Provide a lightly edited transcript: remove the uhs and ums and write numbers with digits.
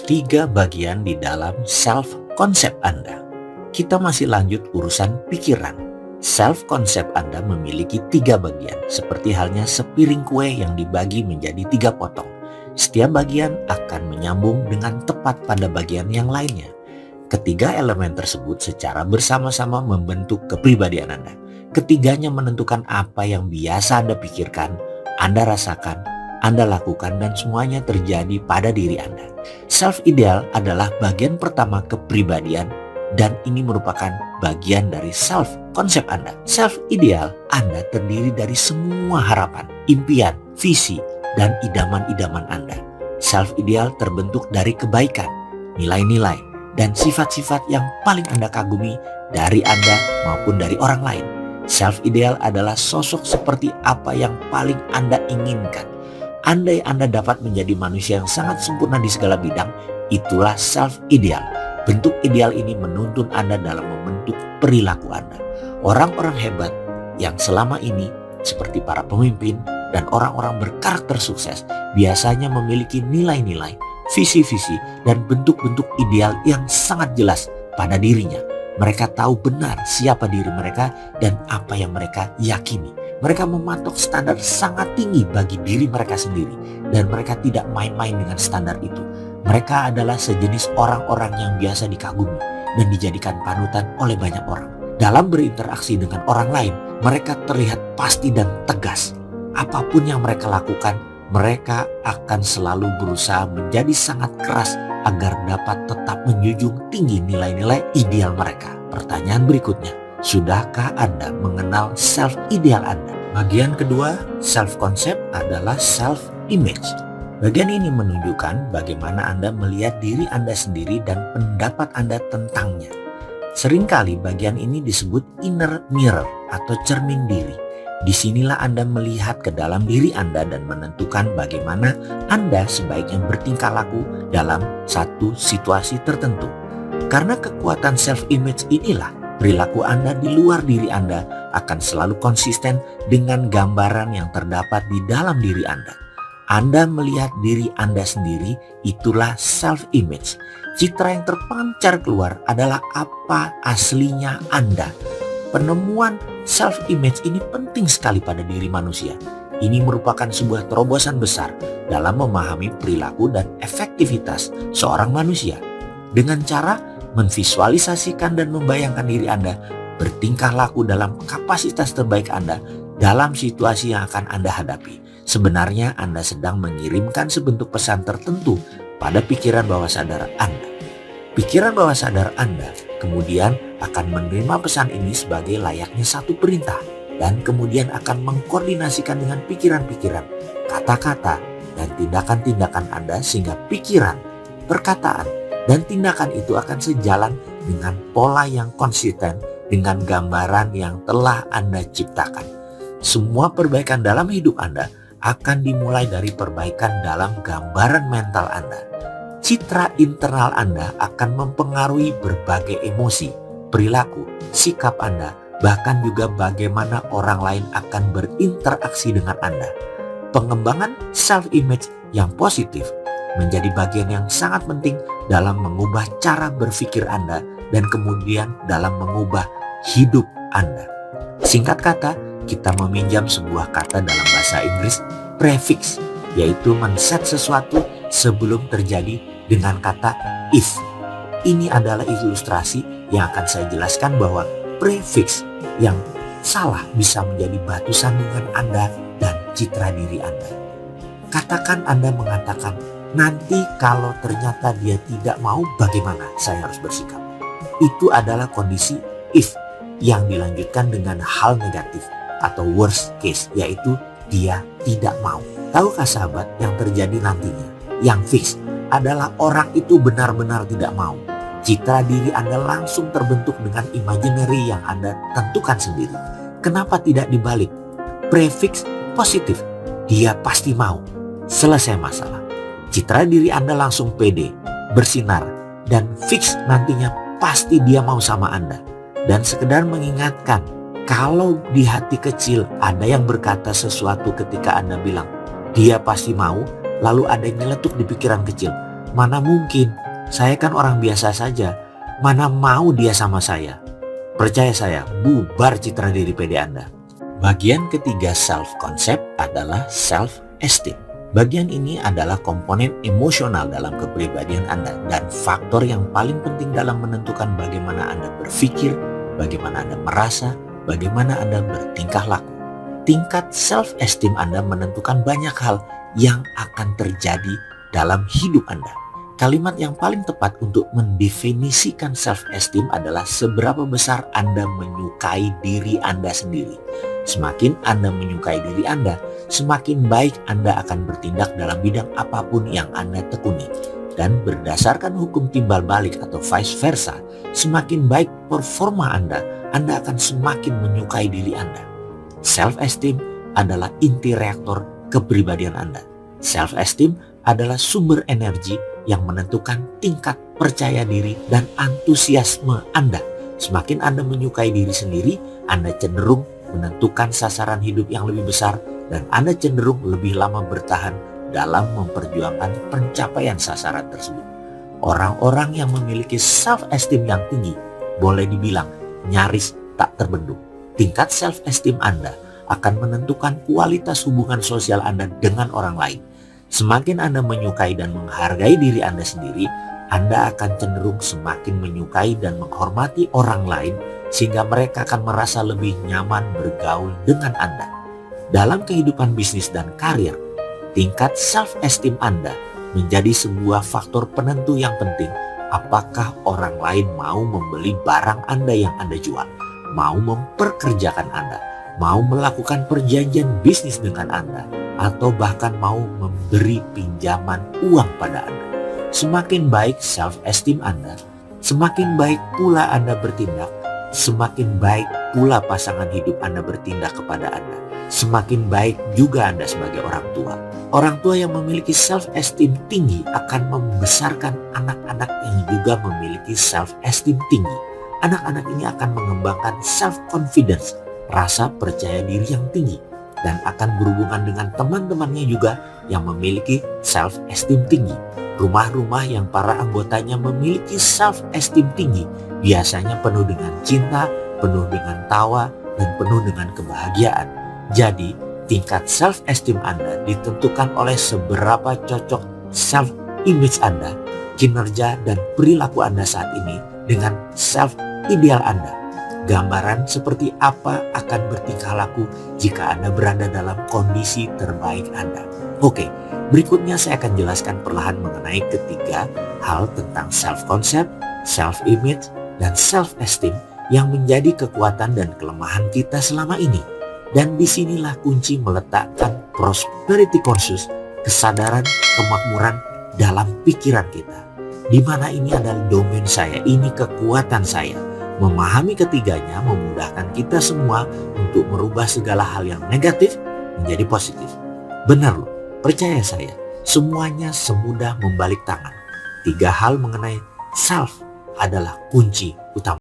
Tiga bagian di dalam self-konsep Anda. Kita masih lanjut urusan pikiran. Self-konsep Anda memiliki tiga bagian, seperti halnya sepiring kue yang dibagi menjadi tiga potong. Setiap bagian akan menyambung dengan tepat pada bagian yang lainnya. Ketiga elemen tersebut secara bersama-sama membentuk kepribadian Anda. Ketiganya menentukan apa yang biasa Anda pikirkan, Anda rasakan, Anda lakukan, dan semuanya terjadi pada diri Anda. Self-ideal adalah bagian pertama kepribadian, dan ini merupakan bagian dari self-konsep Anda. Self-ideal Anda terdiri dari semua harapan, impian, visi, dan idaman-idaman Anda. Self-ideal terbentuk dari kebaikan, nilai-nilai, dan sifat-sifat yang paling Anda kagumi dari Anda maupun dari orang lain. Self-ideal adalah sosok seperti apa yang paling Anda inginkan. Andai Anda dapat menjadi manusia yang sangat sempurna di segala bidang, itulah self-ideal. Bentuk ideal ini menuntun Anda dalam membentuk perilaku Anda. Orang-orang hebat yang selama ini seperti para pemimpin dan orang-orang berkarakter sukses biasanya memiliki nilai-nilai, visi-visi, dan bentuk-bentuk ideal yang sangat jelas pada dirinya. Mereka tahu benar siapa diri mereka dan apa yang mereka yakini. Mereka mematok standar sangat tinggi bagi diri mereka sendiri, dan mereka tidak main-main dengan standar itu. Mereka adalah sejenis orang-orang yang biasa dikagumi dan dijadikan panutan oleh banyak orang. Dalam berinteraksi dengan orang lain, mereka terlihat pasti dan tegas. Apapun yang mereka lakukan, mereka akan selalu berusaha menjadi sangat keras agar dapat tetap menjunjung tinggi nilai-nilai ideal mereka. Pertanyaan berikutnya, sudahkah Anda mengenal self-ideal Anda? Bagian kedua, self-konsep adalah self-image. Bagian ini menunjukkan bagaimana Anda melihat diri Anda sendiri dan pendapat Anda tentangnya. Seringkali bagian ini disebut inner mirror atau cermin diri. Disinilah Anda melihat ke dalam diri Anda dan menentukan bagaimana Anda sebaiknya bertingkah laku dalam satu situasi tertentu. Karena kekuatan self-image inilah, perilaku Anda di luar diri Anda akan selalu konsisten dengan gambaran yang terdapat di dalam diri Anda. Anda melihat diri Anda sendiri, itulah self-image. Citra yang terpancar keluar adalah apa aslinya Anda. Penemuan self-image ini penting sekali pada diri manusia. Ini merupakan sebuah terobosan besar dalam memahami perilaku dan efektivitas seorang manusia. Dengan cara memvisualisasikan dan membayangkan diri Anda bertingkah laku dalam kapasitas terbaik Anda dalam situasi yang akan Anda hadapi. Sebenarnya Anda sedang mengirimkan sebentuk pesan tertentu pada pikiran bawah sadar Anda. Pikiran bawah sadar Anda kemudian akan menerima pesan ini sebagai layaknya satu perintah dan kemudian akan mengkoordinasikan dengan pikiran-pikiran, kata-kata, dan tindakan-tindakan Anda sehingga pikiran, perkataan, dan tindakan itu akan sejalan dengan pola yang konsisten dengan gambaran yang telah Anda ciptakan. Semua perbaikan dalam hidup Anda akan dimulai dari perbaikan dalam gambaran mental Anda. Citra internal Anda akan mempengaruhi berbagai emosi, perilaku, sikap Anda, bahkan juga bagaimana orang lain akan berinteraksi dengan Anda. Pengembangan self-image yang positif menjadi bagian yang sangat penting dalam mengubah cara berpikir Anda dan kemudian dalam mengubah hidup Anda. Singkat kata, kita meminjam sebuah kata dalam bahasa Inggris, prefix, yaitu men-set sesuatu sebelum terjadi dengan kata if. Ini adalah ilustrasi yang akan saya jelaskan bahwa prefix yang salah bisa menjadi batu sandungan Anda dan citra diri Anda. Katakan Anda mengatakan, nanti kalau ternyata dia tidak mau, bagaimana saya harus bersikap? Itu adalah kondisi if yang dilanjutkan dengan hal negatif atau worst case, yaitu dia tidak mau. Tahukah sahabat yang terjadi nantinya? Yang fix adalah orang itu benar-benar tidak mau. Citra diri Anda langsung terbentuk dengan imaginary yang Anda tentukan sendiri. Kenapa tidak dibalik? Prefix positif, dia pasti mau. Selesai masalah. Citra diri Anda langsung pede, bersinar, dan fix nantinya pasti dia mau sama Anda. Dan sekedar mengingatkan, kalau di hati kecil ada yang berkata sesuatu ketika Anda bilang, dia pasti mau, lalu ada yang nyeletuk di pikiran kecil, Mana mungkin, saya kan orang biasa saja. Mana mau dia sama saya? Percaya saya, bubar citra diri PD Anda. Bagian ketiga self-concept adalah self-esteem. Bagian ini adalah komponen emosional dalam kepribadian Anda dan faktor yang paling penting dalam menentukan bagaimana Anda berpikir, bagaimana Anda merasa, bagaimana Anda bertingkah laku. Tingkat self-esteem Anda menentukan banyak hal yang akan terjadi dalam hidup Anda. Kalimat yang paling tepat untuk mendefinisikan self-esteem adalah seberapa besar Anda menyukai diri Anda sendiri. Semakin Anda menyukai diri Anda, semakin baik Anda akan bertindak dalam bidang apapun yang Anda tekuni. Dan berdasarkan hukum timbal balik atau vice versa, semakin baik performa Anda akan semakin menyukai diri Anda. Self-esteem adalah inti reaktor kepribadian Anda. Self-esteem adalah sumber energi yang menentukan tingkat percaya diri dan antusiasme Anda. Semakin Anda menyukai diri sendiri, Anda cenderung menentukan sasaran hidup yang lebih besar dan Anda cenderung lebih lama bertahan dalam memperjuangkan pencapaian sasaran tersebut. Orang-orang yang memiliki self-esteem yang tinggi boleh dibilang nyaris tak terbendung. Tingkat self-esteem Anda akan menentukan kualitas hubungan sosial Anda dengan orang lain. Semakin Anda menyukai dan menghargai diri Anda sendiri, Anda akan cenderung semakin menyukai dan menghormati orang lain sehingga mereka akan merasa lebih nyaman bergaul dengan Anda. Dalam kehidupan bisnis dan karir, tingkat self-esteem Anda menjadi sebuah faktor penentu yang penting. Apakah orang lain mau membeli barang Anda yang Anda jual, mau memperkerjakan Anda, mau melakukan perjanjian bisnis dengan Anda, atau bahkan mau memberi pinjaman uang pada Anda. Semakin baik self-esteem Anda, semakin baik pula Anda bertindak, semakin baik pula pasangan hidup Anda bertindak kepada Anda. Semakin baik juga Anda sebagai orang tua. Orang tua yang memiliki self-esteem tinggi akan membesarkan anak-anak yang juga memiliki self-esteem tinggi. Anak-anak ini akan mengembangkan self-confidence, rasa percaya diri yang tinggi, dan akan berhubungan dengan teman-temannya juga yang memiliki self-esteem tinggi. Rumah-rumah yang para anggotanya memiliki self-esteem tinggi biasanya penuh dengan cinta, penuh dengan tawa, dan penuh dengan kebahagiaan. Jadi, tingkat self-esteem Anda ditentukan oleh seberapa cocok self-image Anda, kinerja dan perilaku Anda saat ini dengan self-ideal Anda. Gambaran seperti apa akan bertingkah laku jika Anda berada dalam kondisi terbaik Anda. Oke, berikutnya saya akan jelaskan perlahan mengenai ketiga hal tentang self-concept, self-image, dan self-esteem yang menjadi kekuatan dan kelemahan kita selama ini. Dan disinilah kunci meletakkan prosperity conscious, kesadaran kemakmuran dalam pikiran kita. Di mana ini adalah domain saya, ini kekuatan saya. Memahami ketiganya memudahkan kita semua untuk merubah segala hal yang negatif menjadi positif. Benar loh, percaya saya, semuanya semudah membalik tangan. Tiga hal mengenai self adalah kunci utama.